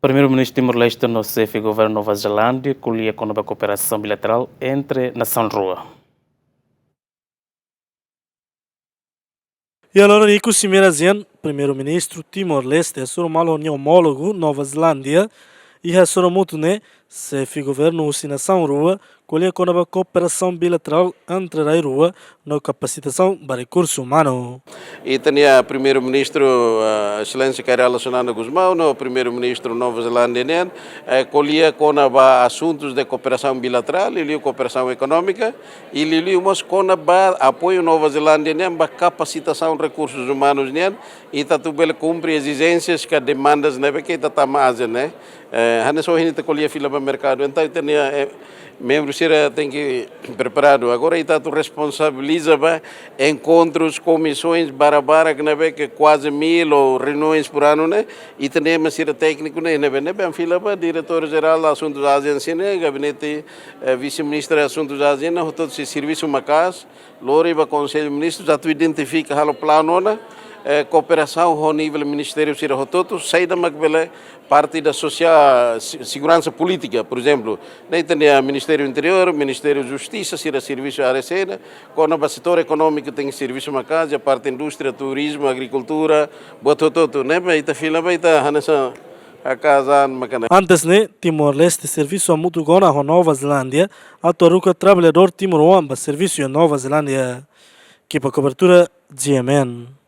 Primeiro-ministro Timor-Leste no CEF e governo Nova Zelândia colhia com a cooperação bilateral entre nação-rua. E allora Nico Simirazian, primeiro-ministro Timor-Leste, é malo homólogo Nova Zelândia e é muito né, CEF governo e nação-rua colhia com a cooperação bilateral entre a rua na capacitação para recursos humanos. E tinha primeiro-ministro excelência Kairala Sonana Guzmão, o primeiro-ministro Nova Zelândia, colhia com assuntos de cooperação bilateral, e cooperação econômica, e com apoio Nova Zelândia para capacitação de recursos humanos, e também cumpre exigências que demandas que está mais, né? Há só a gente colhia fila para o mercado, então tinha membros tem que preparado. Agora está responsabiliza encontros, comissões, barabara que quase 1000 ou reuniões por ano, né? E temos ser técnico, né? Bem fila para diretor-geral de assuntos asiáticos, né? Gabinete vice-ministro de assuntos asiáticos, todo esse serviço macas, lori para conselho de ministros, já tu identifica o plano, né? Cooperação ao nível ministério se todo sai da parte da social segurança política, por exemplo, nem tem Ministério Interior, Ministério Justiça, se serviço à recena, quando o setor econômico tem serviço na casa, a parte indústria, turismo, agricultura, botou todo, né? Baita fila, baita hanessa a casa macana. Antes né, Timor-Leste serviço a muito gona a Nova Zelândia, a toruca trabalhador Timor-Wamba serviço a Nova Zelândia, que para cobertura GMN.